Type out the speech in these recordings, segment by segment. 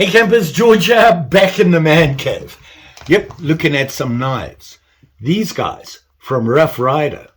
Hey campers, Georgia, back in the man cave. Yep, looking at some knives. These guys from Rough Ryder.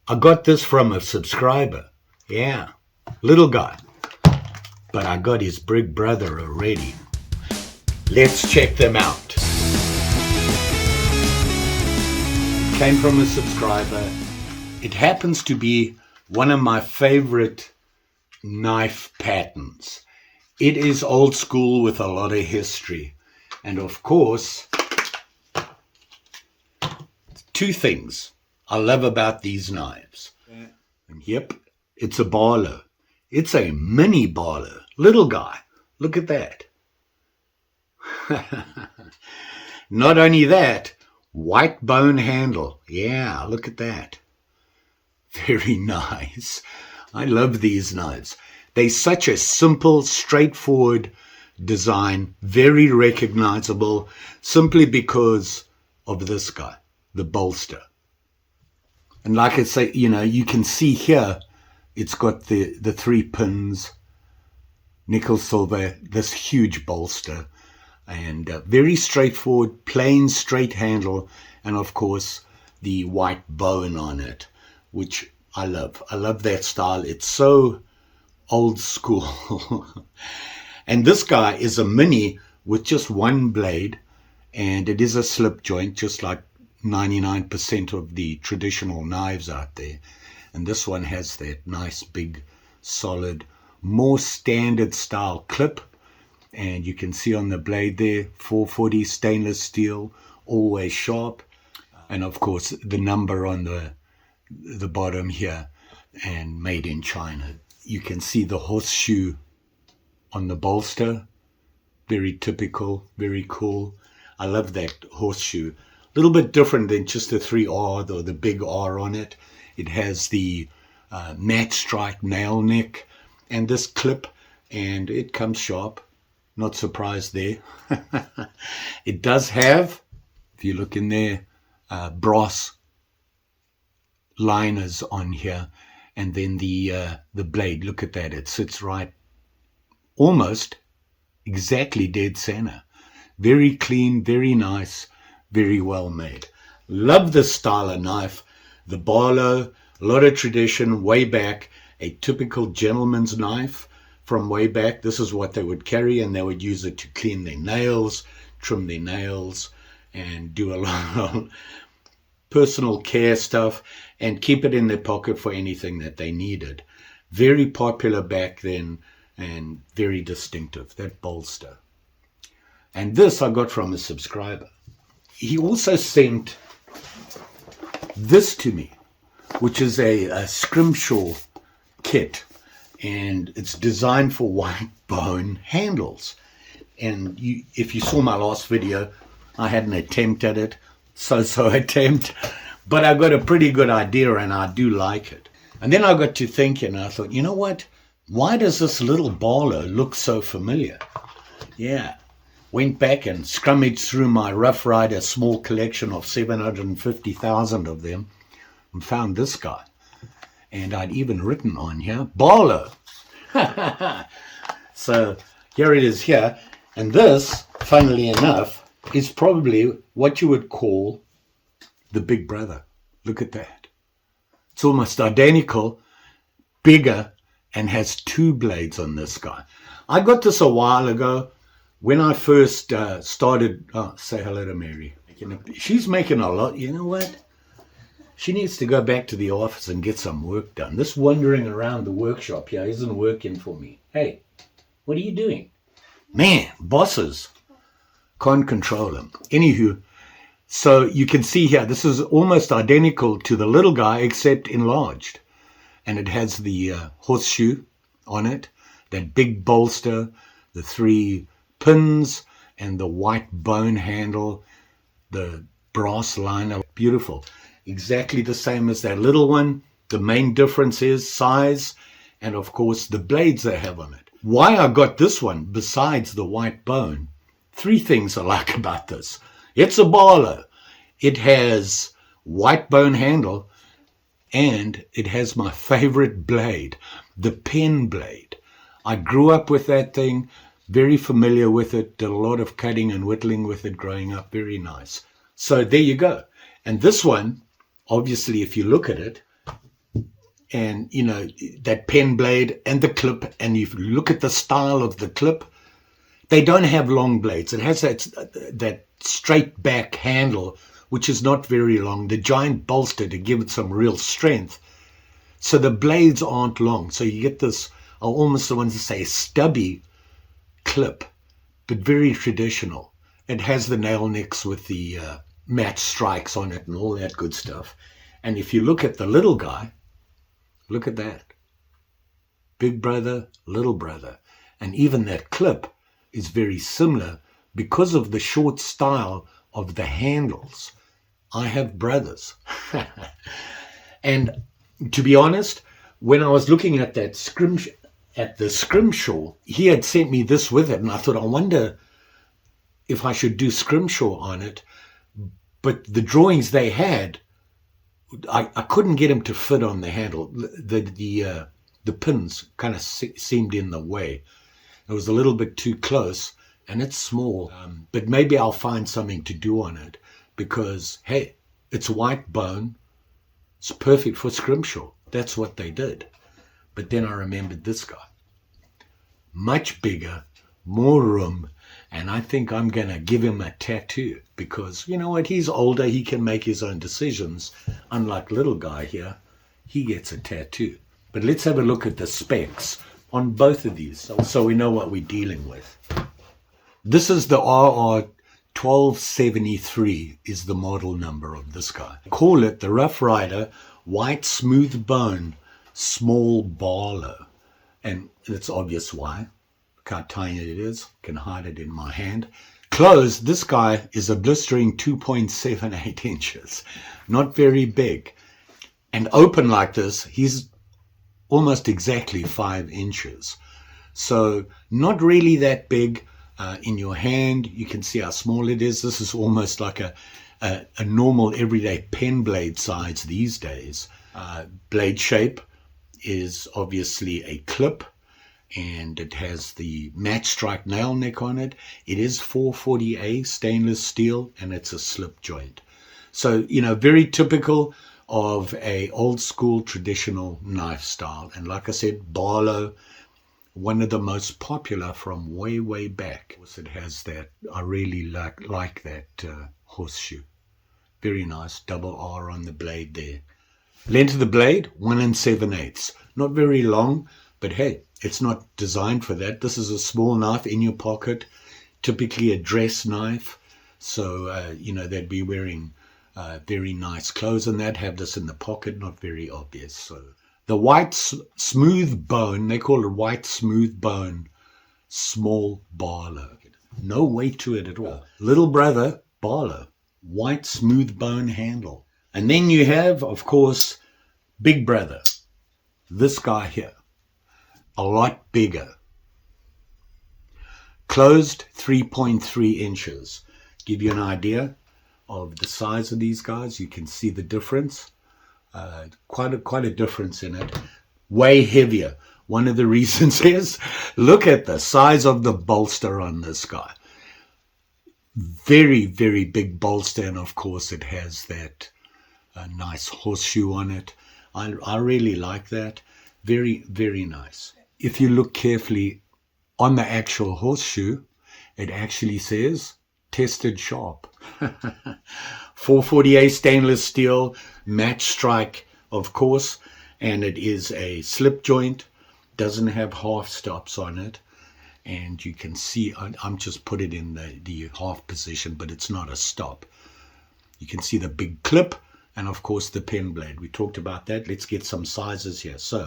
I got this from a subscriber. Yeah, little guy. But I got his big brother already. Let's check them out. Came from a subscriber. It happens to be one of my favorite knife patterns. It is old school with a lot of history. And of course, two things I love about these knives. And yep, it's a Barlow. It's a mini Barlow. Little guy. Look at that. Not only that, white bone handle. Yeah, look at that. Very nice. I love these knives. They're such a simple, straightforward design, very recognizable, simply because of this guy, the bolster. And like I say, you can see here, it's got the 3 pins, nickel silver, this huge bolster, and very straightforward, plain, straight handle, and of course, the white bone on it, which I love. I love that style. It's so old school. And this guy is a mini with just one blade, and it is a slip joint, just like 99% of the traditional knives out there. And this one has that nice big solid, more standard style clip, and you can see on the blade there, 440 stainless steel, always sharp, and of course the number on the bottom here, and made in China. You can see the horseshoe on the bolster. Very typical, very cool. I love that horseshoe. A little bit different than just the 3R or the big R on it. It has the matte stripe nail neck and this clip, and it comes sharp. Not surprised there. It does have, if you look in there, brass liners on here. And then the blade, look at that. It sits right, almost exactly dead center. Very clean, very nice, very well made. Love this style of knife. The Barlow, a lot of tradition, way back. A typical gentleman's knife from way back. This is what they would carry, and they would use it to clean their nails, trim their nails, and do a lot of personal care stuff, and keep it in their pocket for anything that they needed. Very popular back then and very distinctive, that bolster. And this I got from a subscriber. He also sent this to me, which is a Scrimshaw kit, and it's designed for white bone handles. And if you saw my last video, I had an attempt at it, so attempt, but I got a pretty good idea and I do like it. And then I got to thinking, and I thought, you know what? Why does this little Barlow look so familiar? Yeah, went back and scrummaged through my Rough Ryder small collection of 750,000 of them and found this guy. And I'd even written on here, Barlow. So here it is here. And this, funnily enough, is probably what you would call the big brother. Look at that. It's almost identical, bigger, and has 2 blades on this guy. I got this a while ago when I first started. Oh, say hello to Mary. She's making a lot. You know what? She needs to go back to the office and get some work done. This wandering around the workshop here isn't working for me. Hey, what are you doing? Man, bosses. Can't control them. Anywho, so you can see here, this is almost identical to the little guy, except enlarged. And it has the horseshoe on it, that big bolster, the 3 pins, and the white bone handle, the brass liner. Beautiful. Exactly the same as that little one. The main difference is size, and of course the blades they have on it. Why I got this one, besides the white bone, 3 things I like about this. It's a Barlow. It has white bone handle, and it has my favorite blade, the pen blade. I grew up with that thing. Very familiar with it, did a lot of cutting and whittling with it growing up. Very nice. So there you go. And this one, obviously, if you look at it, and you know, that pen blade and the clip, and you look at the style of the clip, they don't have long blades. It has that straight back handle, which is not very long, the giant bolster to give it some real strength. So the blades aren't long. So you get this, I almost want to say, stubby clip, but very traditional. It has the nail nicks with the match strikes on it and all that good stuff. And if you look at the little guy, look at that. Big brother, little brother. And even that clip is very similar because of the short style of the handles. I have brothers. And to be honest, when I was looking at that the Scrimshaw, he had sent me this with it, and I thought, I wonder if I should do Scrimshaw on it. But the drawings they had, I couldn't get them to fit on the handle. The pins kind of seemed in the way. It was a little bit too close, and it's small. But maybe I'll find something to do on it because, hey, it's white bone. It's perfect for Scrimshaw. That's what they did. But then I remembered this guy. Much bigger, more room, and I think I'm going to give him a tattoo because, you know what, he's older, he can make his own decisions. Unlike little guy here, he gets a tattoo. But let's have a look at the specs on both of these so we know what we're dealing with. This is the RR 1273 is the model number of this guy. Call it the Rough Ryder White Smooth Bone Small Barlow. And it's obvious why. Look how tiny it is. Can hide it in my hand. Closed, this guy is a blistering 2.78 inches. Not very big. And open like this, he's almost exactly 5 inches. So not really that big. In your hand, you can see how small it is. This is almost like a normal everyday pen blade size these days. Blade shape is obviously a clip, and it has the match strike nail neck on it. It is 440A stainless steel, and it's a slip joint. So, you know, very typical of a old school traditional knife style. And like I said, Barlow, one of the most popular from way, way back. It has that, I really like that horseshoe. Very nice, double R on the blade there. Length of the blade, 1 7/8. Not very long, but hey, it's not designed for that. This is a small knife in your pocket, typically a dress knife. So, you know, they'd be wearing very nice clothes and that, have this in the pocket, not very obvious. So the white smooth bone, they call it white smooth bone, small Barlow. No weight to it at all. Little brother, Barlow, white smooth bone handle. And then you have, of course, big brother, this guy here, a lot bigger. Closed 3.3 inches. Give you an idea of the size of these guys. You can see the difference. Quite a difference in it. Way heavier. One of the reasons is, look at the size of the bolster on this guy. Very, very big bolster, and of course it has that nice horseshoe on it. I really like that. Very, very nice. If you look carefully on the actual horseshoe, it actually says tested sharp. 440A stainless steel, match strike, of course, and it is a slip joint, doesn't have half stops on it, and you can see, I'm just put it in the half position, but it's not a stop. You can see the big clip, and of course the pen blade. We talked about that. Let's get some sizes here. So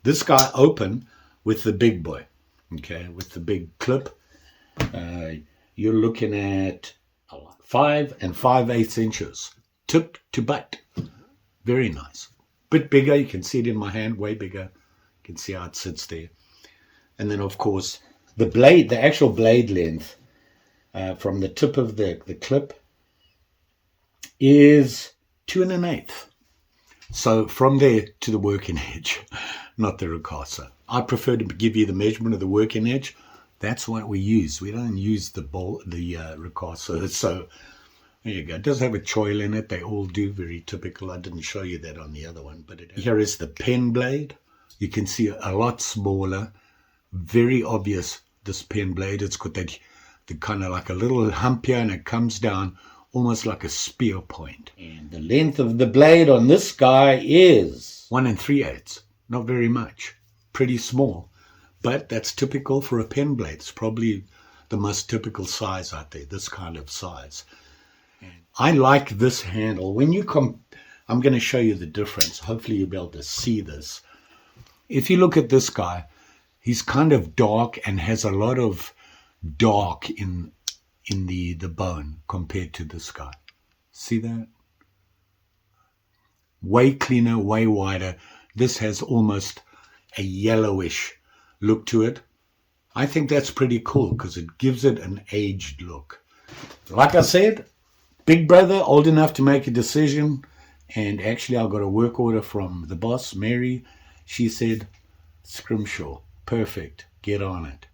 this guy open with the big boy, okay, with the big clip, you're looking at 5 5/8 inches, tip to butt. Very nice. Bit bigger, you can see it in my hand, way bigger. You can see how it sits there. And then of course the blade, the actual blade length from the tip of the clip is 2 1/8. So from there to the working edge, not the ricasso. I prefer to give you the measurement of the working edge. That's what we use. We don't use the ricasso. So there you go. It does have a choil in it. They all do, very typical. I didn't show you that on the other one. But here is the pen blade. You can see a lot smaller. Very obvious, this pen blade. It's got that the kind of like a little hump here, and it comes down almost like a spear point. And the length of the blade on this guy is 1 3/8. Not very much. Pretty small. But that's typical for a pen blade. It's probably the most typical size out there, this kind of size. And I like this handle. When you I'm going to show you the difference. Hopefully you'll be able to see this. If you look at this guy, he's kind of dark and has a lot of dark in the bone compared to this guy. See that? Way cleaner, way wider. This has almost a yellowish look to it. I think that's pretty cool because it gives it an aged look. Like I said, big brother, old enough to make a decision. And actually I got a work order from the boss, Mary. She said, Scrimshaw, perfect, get on it.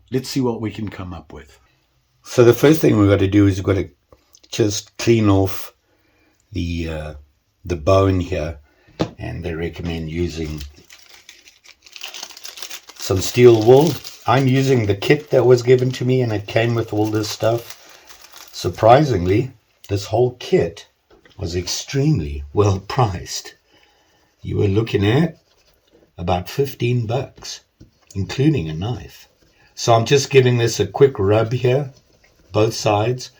Let's see what we can come up with. So the first thing we've got to do is we've got to just clean off the bone here. And they recommend using some steel wool. I'm using the kit that was given to me, and it came with all this stuff. Surprisingly, this whole kit was extremely well priced. You were looking at about $15, including a knife. So I'm just giving this a quick rub here, both sides.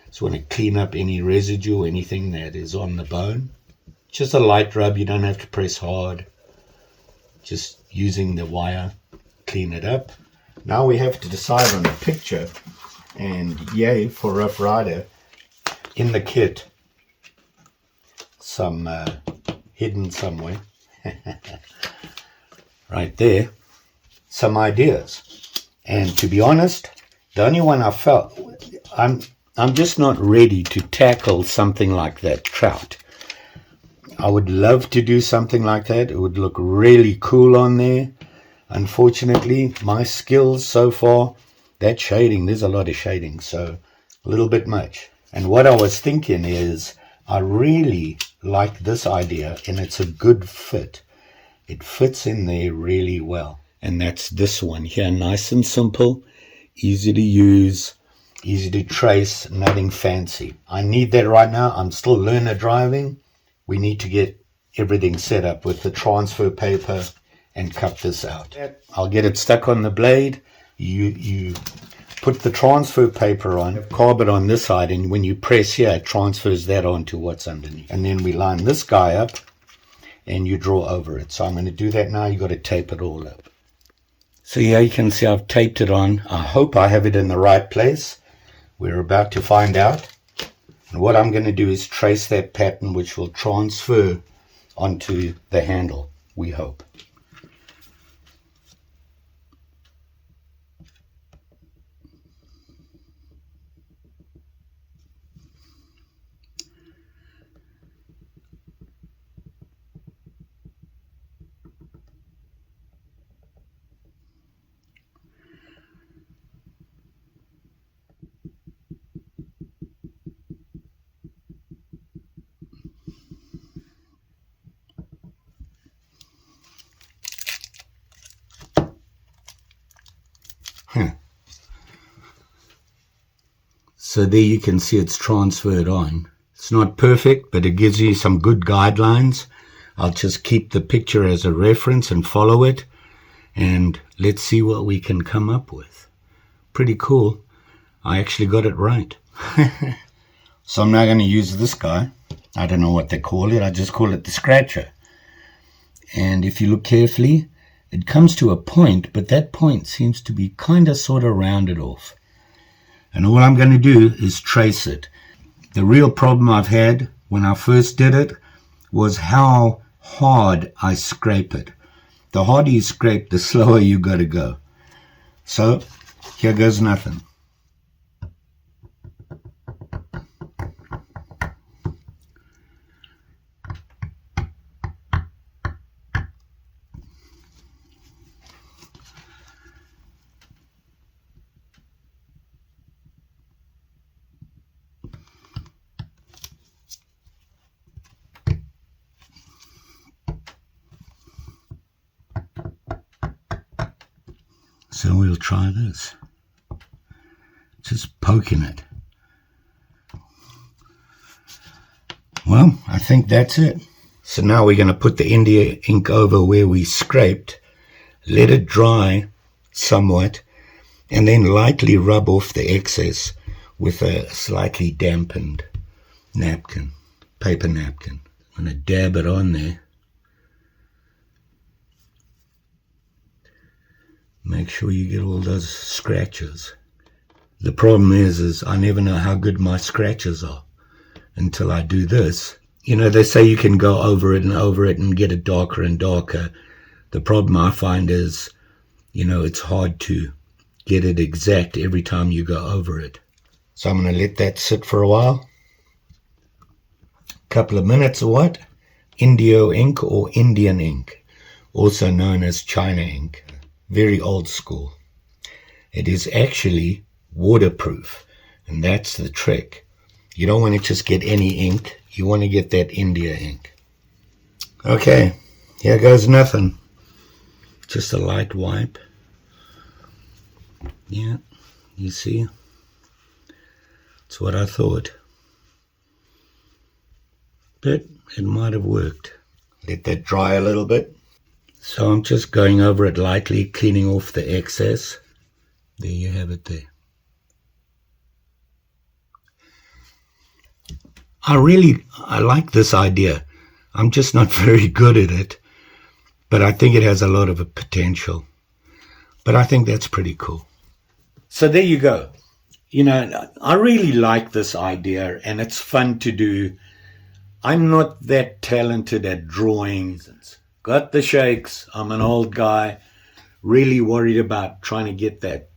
Just want to clean up any residue, anything that is on the bone. Just a light rub, you don't have to press hard. Just using the wire, clean it up. Now we have to decide on a picture, and yay for Rough Ryder. In the kit, some hidden somewhere, right there, some ideas. And to be honest, the only one I felt, I'm just not ready to tackle something like that trout. I would love to do something like that. It would look really cool on there. Unfortunately, my skills so far, that shading, there's a lot of shading, so a little bit much. And what I was thinking is, I really like this idea, and it's a good fit. It fits in there really well. And that's this one here, nice and simple, easy to use, easy to trace, nothing fancy. I need that right now. I'm still learner driving. We need to get everything set up with the transfer paper and cut this out. I'll get it stuck on the blade. You put the transfer paper on, carbon on this side, and when you press here, it transfers that onto what's underneath. And then we line this guy up, and you draw over it. So I'm going to do that now. You've got to tape it all up. So here you can see I've taped it on. I hope I have it in the right place. We're about to find out. And what I'm going to do is trace that pattern, which will transfer onto the handle, we hope. So there you can see it's transferred on. It's not perfect, but it gives you some good guidelines. I'll just keep the picture as a reference and follow it. And let's see what we can come up with. Pretty cool. I actually got it right. So I'm now going to use this guy. I don't know what they call it. I just call it the scratcher. And if you look carefully, it comes to a point, but that point seems to be kind of sort of rounded off. And all I'm going to do is trace it. The real problem I've had when I first did it was how hard I scrape it. The harder you scrape, the slower you got to go. So here goes nothing. So we'll try this. Just poking it. Well, I think that's it. So now we're going to put the India ink over where we scraped, let it dry somewhat, and then lightly rub off the excess with a slightly dampened napkin, paper napkin. I'm going to dab it on there. Make sure you get all those scratches. The problem is I never know how good my scratches are until I do this. You know, they say you can go over it and get it darker and darker. The problem I find is, you know, it's hard to get it exact every time you go over it. So I'm going to let that sit for a while. Couple of minutes or what? Indio ink or Indian ink, also known as China ink. Very old school. It is actually waterproof, and that's the trick. You don't want to just get any ink. You want to get that India ink. Okay, here goes nothing. Just a light wipe. Yeah, you see? That's what I thought. But it might have worked. Let that dry a little bit. So I'm just going over it lightly, cleaning off the excess. There you have it there. I like this idea. I'm just not very good at it, but I think it has a lot of potential. But I think that's pretty cool. So there you go. You know, I really like this idea, and it's fun to do. I'm not that talented at drawing. Got the shakes. I'm an old guy, really worried about trying to get that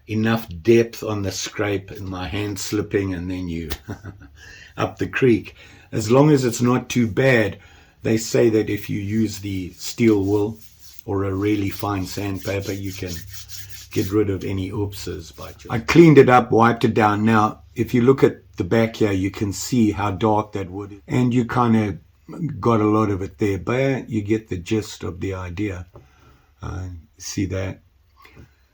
enough depth on the scrape and my hand slipping and then you up the creek. As long as it's not too bad, they say that if you use the steel wool or a really fine sandpaper, you can get rid of any oopses. I cleaned it up, wiped it down. Now, if you look at the back here, you can see how dark that wood is. And you kind of got a lot of it there, but you get the gist of the idea. See that?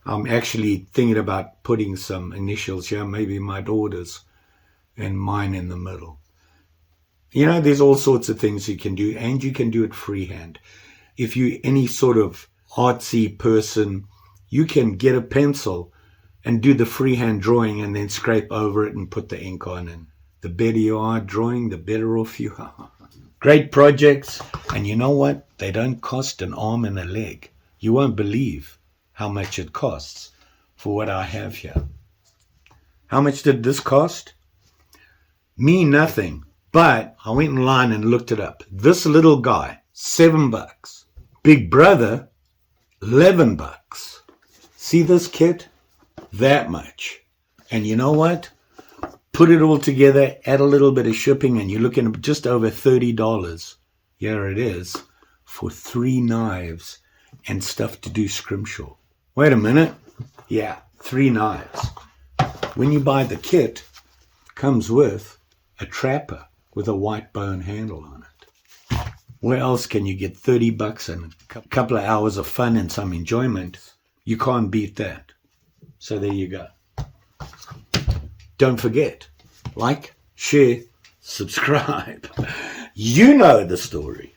I'm actually thinking about putting some initials here, maybe my daughter's and mine in the middle. You know, there's all sorts of things you can do, and you can do it freehand. If you're any sort of artsy person, you can get a pencil and do the freehand drawing and then scrape over it and put the ink on. And the better you are at drawing, the better off you are. Great projects, and you know what? They don't cost an arm and a leg. You won't believe how much it costs for what I have here. How much did this cost? Me, nothing. But I went online and looked it up. This little guy, $7. Big Brother, $11. See this kit? That much. And you know what? Put it all together, add a little bit of shipping, and you're looking at just over $30. Here it is, for 3 knives and stuff to do scrimshaw. Wait a minute. Yeah, 3 knives. When you buy the kit, it comes with a trapper with a white bone handle on it. Where else can you get $30 and a couple of hours of fun and some enjoyment? You can't beat that. So there you go. Don't forget, like, share, subscribe. You know the story.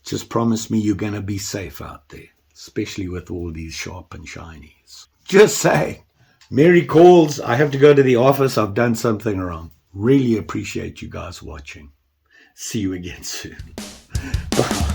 Just promise me you're going to be safe out there, especially with all these sharp and shinies. Just say, Mary calls, I have to go to the office, I've done something wrong. Really appreciate you guys watching. See you again soon. Bye.